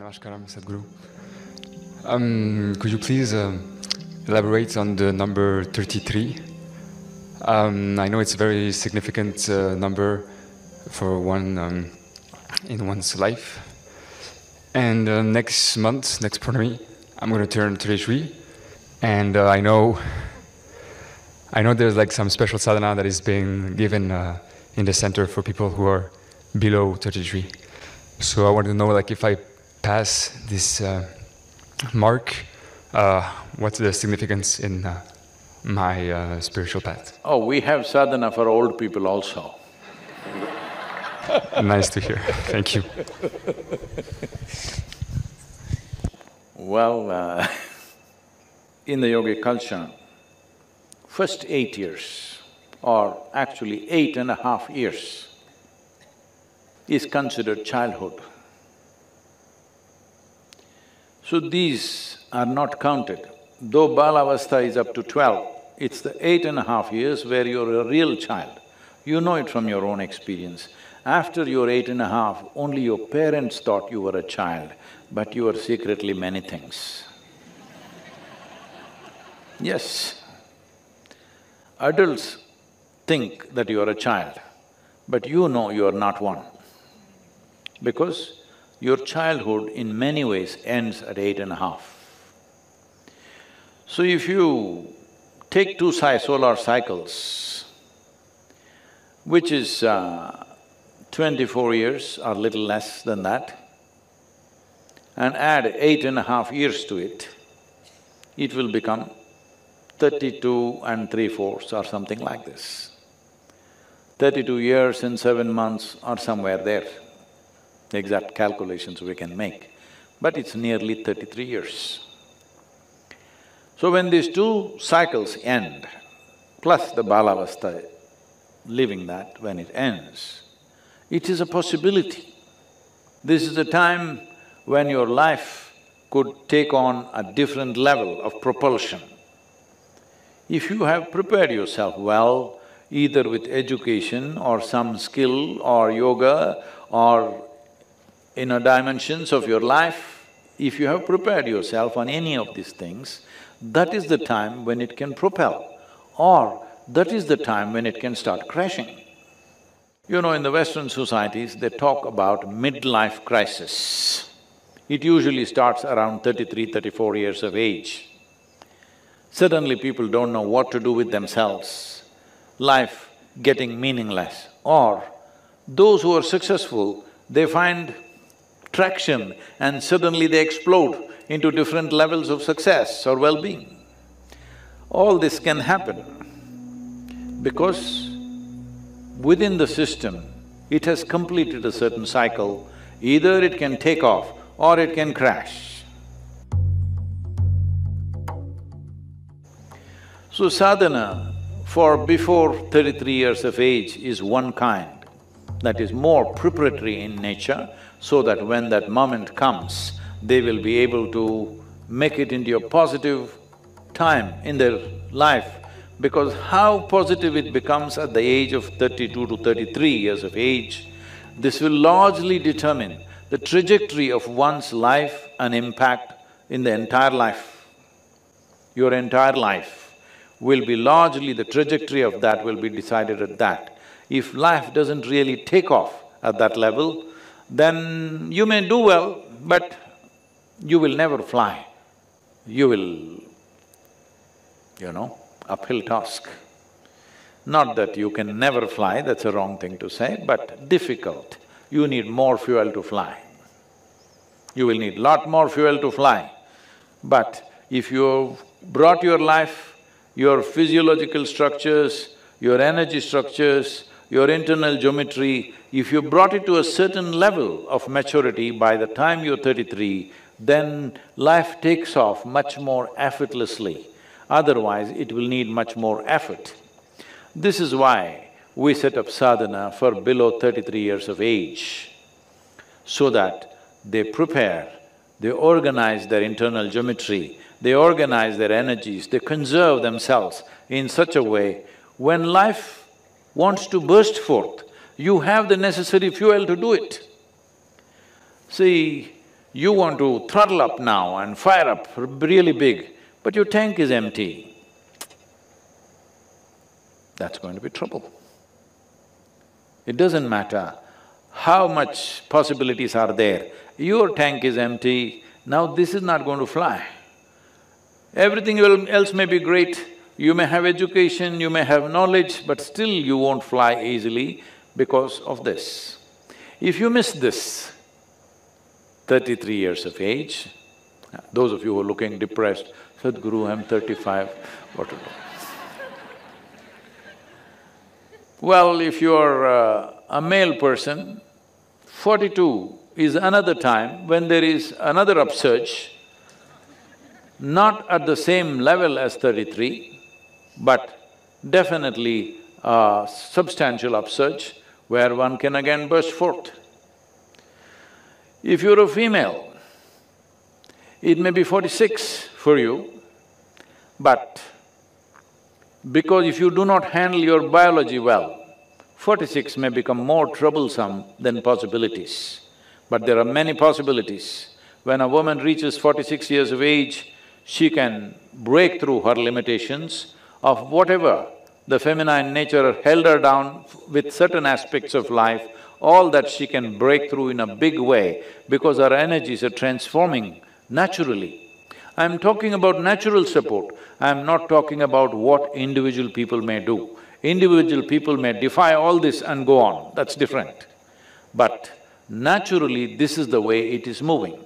Namaskaram, Sadhguru. Could you please elaborate on the number 33? I know it's a very significant number for one in one's life. And next month, next Purnami, I'm going to turn 33. And I know there's like some special sadhana that is being given in the center for people who are below 33. So I want to know, like, if I pass this mark, what's the significance in my spiritual path? Oh, we have sadhana for old people also. Nice to hear. Thank you. Well, in the yogic culture, first 8 years, or actually 8.5 years, is considered childhood. So these are not counted. Though Balavastha is up to 12, it's the 8.5 years where you're a real child. You know it from your own experience. After you're 8.5, only your parents thought you were a child, but you were secretly many things. Yes. Adults think that you are a child, but you know you are not one. Because your childhood in many ways ends at 8.5. So if you take two solar cycles, which is 24 years or little less than that, and add 8.5 years to it, it will become 32 and 3/4 or something like this. 32 years and 7 months or somewhere there. Exact calculations we can make, but it's nearly 33 years. So when these two cycles end, plus the Balavastha, living that when it ends, it is a possibility. This is a time when your life could take on a different level of propulsion. If you have prepared yourself well, either with education or some skill or yoga or dimensions of your life, if you have prepared yourself on any of these things, that is the time when it can propel, or that is the time when it can start crashing. You know, in the Western societies, they talk about midlife crisis. It usually starts around 33, 34 years of age. Suddenly people don't know what to do with themselves, life getting meaningless. Or those who are successful, they find traction and suddenly they explode into different levels of success or well-being. All this can happen because within the system, it has completed a certain cycle. Either it can take off or it can crash. So sadhana for before 33 years of age is one kind, that is more preparatory in nature, so that when that moment comes, they will be able to make it into a positive time in their life. Because how positive it becomes at the age of 32 to 33 years of age, this will largely determine the trajectory of one's life and impact in the entire life. Your entire life will be largely… the trajectory of that will be decided at that. If life doesn't really take off at that level, then you may do well, but you will never fly. You will, uphill task. Not that you can never fly, that's a wrong thing to say, but difficult. You need more fuel to fly. You will need lot more fuel to fly. But if you've brought your life, your physiological structures, your energy structures, your internal geometry, if you brought it to a certain level of maturity by the time you're 33, then life takes off much more effortlessly. Otherwise, it will need much more effort. This is why we set up sadhana for below 33 years of age, so that they prepare, they organize their internal geometry, they organize their energies, they conserve themselves in such a way, when life wants to burst forth, you have the necessary fuel to do it. See, You want to throttle up now and fire up really big, but your tank is empty. That's going to be trouble. It doesn't matter how much possibilities are there, your tank is empty, now this is not going to fly. Everything else may be great, you may have education, you may have knowledge, but still you won't fly easily because of this. If you miss this, 33 years of age, those of you who are looking depressed, Sadhguru, I'm 35, what to do? Well, if you're a male person, 42 is another time when there is another upsurge, not at the same level as 33, but definitely a substantial upsurge where one can again burst forth. If you're a female, it may be 46 for you, but because if you do not handle your biology well, 46 may become more troublesome than possibilities. But there are many possibilities. When a woman reaches 46 years of age, she can break through her limitations of whatever the feminine nature held her down with certain aspects of life, all that she can break through in a big way because her energies are transforming naturally. I'm talking about natural support, I'm not talking about what individual people may do. Individual people may defy all this and go on, that's different. But naturally, this is the way it is moving.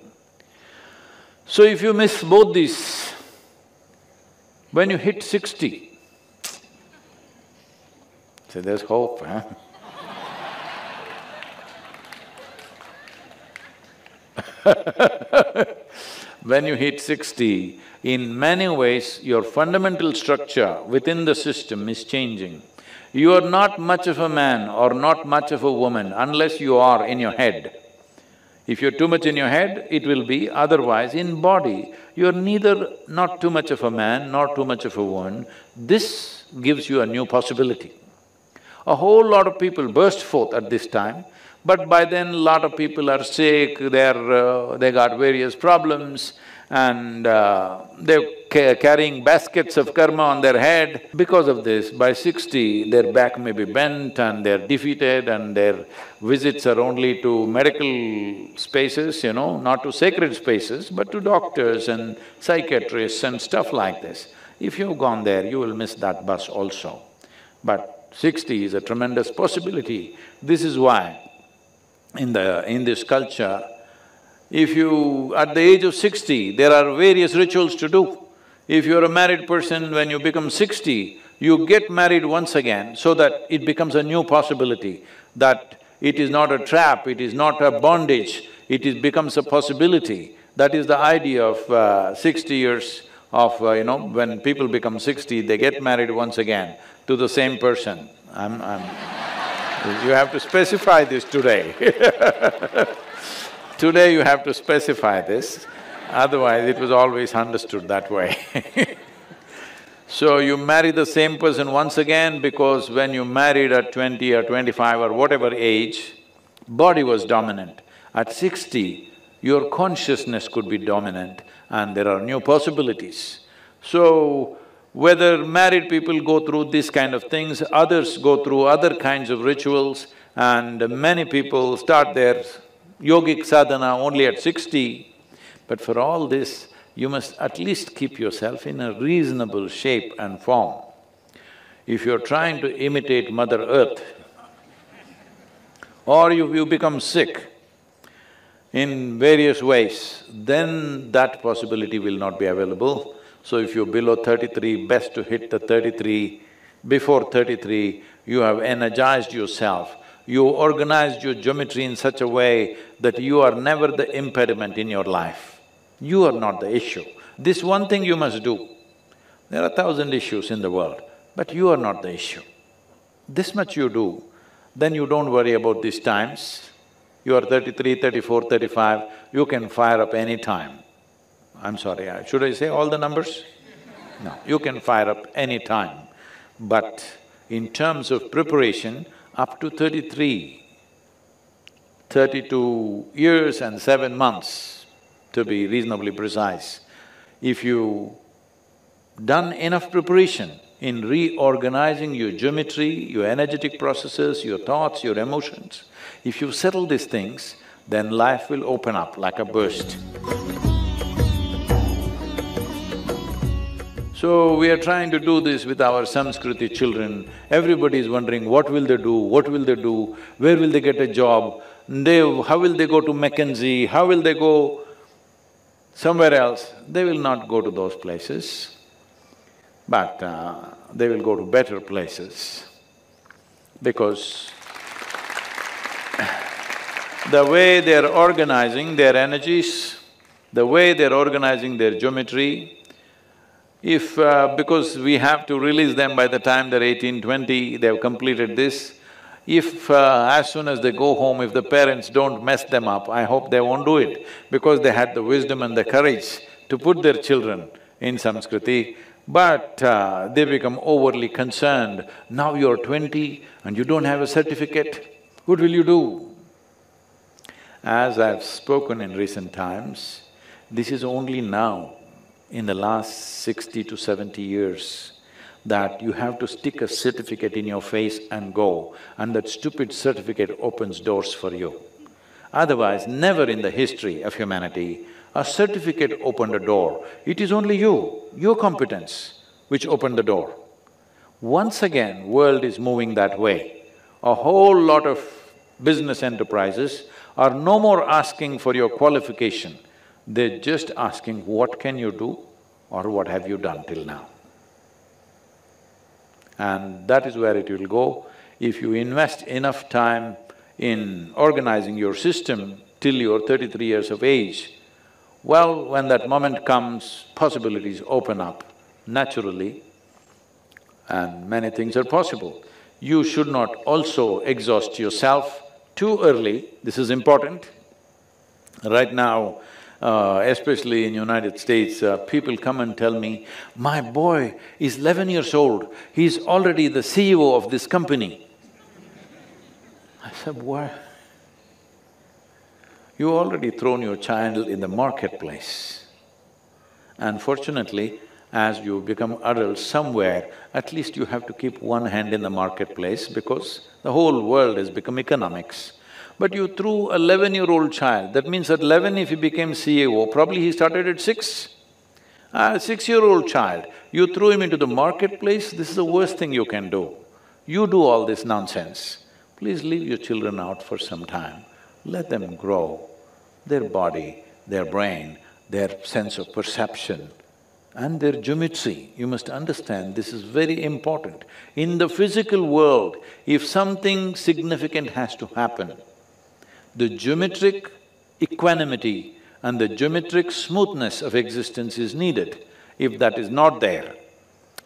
So if you miss both these, when you hit 60, say there's hope, huh? When you hit 60, in many ways, your fundamental structure within the system is changing. You are not much of a man or not much of a woman unless you are in your head. If you're too much in your head, it will be, otherwise in body, you're neither not too much of a man nor too much of a woman. This gives you a new possibility. A whole lot of people burst forth at this time, but by then a lot of people are sick, they got various problems and they're carrying baskets of karma on their head. Because of this, by 60, their back may be bent and they're defeated and their visits are only to medical spaces, not to sacred spaces, but to doctors and psychiatrists and stuff like this. If you've gone there, you will miss that bus also. But 60 is a tremendous possibility. This is why in this culture, if you… at the age of 60, there are various rituals to do. If you're a married person, when you become 60, you get married once again so that it becomes a new possibility, that it is not a trap, it is not a bondage, becomes a possibility. That is the idea of 60 years of, when people become 60, they get married once again to the same person. You have to specify this today. Today you have to specify this, otherwise it was always understood that way. So you marry the same person once again because when you married at 20 or 25 or whatever age, body was dominant. At 60, your consciousness could be dominant and there are new possibilities. So, whether married people go through these kind of things, others go through other kinds of rituals, and many people start their yogic sadhana only at 60. But for all this, you must at least keep yourself in a reasonable shape and form. If you're trying to imitate Mother Earth, or you become sick in various ways, then that possibility will not be available. So if you're below 33, best to hit the 33. Before 33, you have energized yourself, you organized your geometry in such a way that you are never the impediment in your life. You are not the issue. This one thing you must do. There are 1,000 issues in the world, but you are not the issue. This much you do, then you don't worry about these times. You are 33, 34, 35, you can fire up any time. I'm sorry, should I say all the numbers? No, you can fire up any time. But in terms of preparation, up to 33, 32 years and 7 months, to be reasonably precise. If you done enough preparation in reorganizing your geometry, your energetic processes, your thoughts, your emotions, if you settle these things, then life will open up like a burst. So, we are trying to do this with our Samskriti children. Everybody is wondering, what will they do, what will they do, where will they get a job, how will they go to McKinsey, how will they go somewhere else? They will not go to those places, but they will go to better places, because the way they're organizing their energies, the way they're organizing their geometry, if… because we have to release them by the time they're 18, 20, they've completed this, if as soon as they go home, if the parents don't mess them up, I hope they won't do it, because they had the wisdom and the courage to put their children in Samskriti, but they become overly concerned. Now you're 20 and you don't have a certificate, what will you do? As I've spoken in recent times, this is only now, in the last 60 to 70 years, that you have to stick a certificate in your face and go, and that stupid certificate opens doors for you. Otherwise, never in the history of humanity, a certificate opened a door. It is only you, your competence, which opened the door. Once again, world is moving that way. A whole lot of business enterprises are no more asking for your qualification, they're just asking what can you do or what have you done till now. And that is where it will go. If you invest enough time in organizing your system till you're 33 years of age, well, when that moment comes, possibilities open up naturally and many things are possible. You should not also exhaust yourself too early, this is important. Right now, especially in United States, people come and tell me, my boy is 11 years old, he's already the CEO of this company. I said, what? You already thrown your child in the marketplace. Unfortunately, as you become adults somewhere, at least you have to keep one hand in the marketplace because the whole world has become economics. But you threw a 11-year-old child, that means at 11 if he became CEO, probably he started at 6. A 6-year-old child, you threw him into the marketplace, this is the worst thing you can do. You do all this nonsense. Please leave your children out for some time, let them grow, their body, their brain, their sense of perception and their geometry. You must understand, this is very important. In the physical world, if something significant has to happen, the geometric equanimity and the geometric smoothness of existence is needed. If that is not there,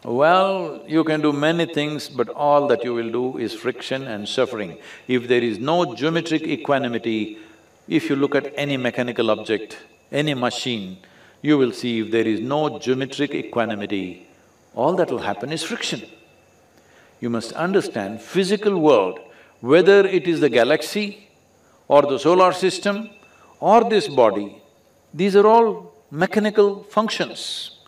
well, you can do many things, but all that you will do is friction and suffering. If there is no geometric equanimity, if you look at any mechanical object, any machine, you will see if there is no geometric equanimity, all that will happen is friction. You must understand, physical world, whether it is the galaxy or the solar system or this body, these are all mechanical functions.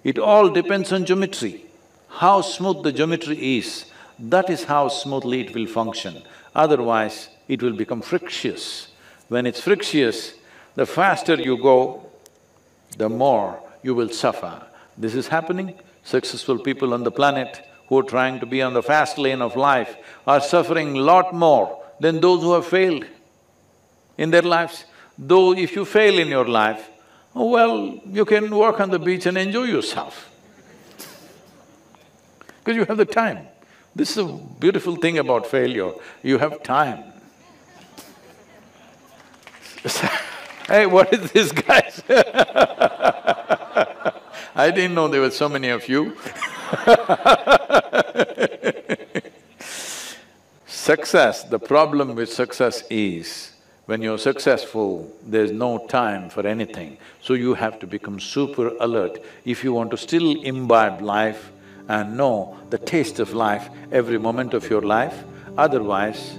It all depends on geometry. How smooth the geometry is, that is how smoothly it will function. Otherwise, it will become frictious. When it's frictious, the faster you go, the more you will suffer. This is happening. Successful people on the planet who are trying to be on the fast lane of life are suffering lot more than those who have failed in their lives. Though if you fail in your life, oh well, you can walk on the beach and enjoy yourself because you have the time. This is a beautiful thing about failure, you have time. Hey, what is this, guys? I didn't know there were so many of you. Success, the problem with success is, when you're successful, there's no time for anything. So you have to become super alert if you want to still imbibe life and know the taste of life every moment of your life. Otherwise,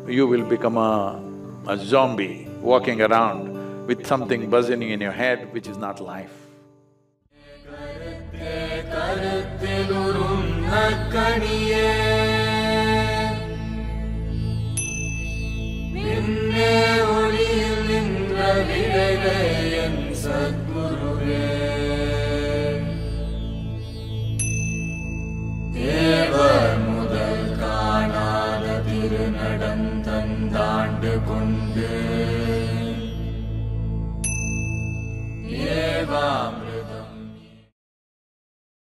you will become a zombie walking around with something buzzing in your head which is not life. கருத்திலுறும் நற்கனியே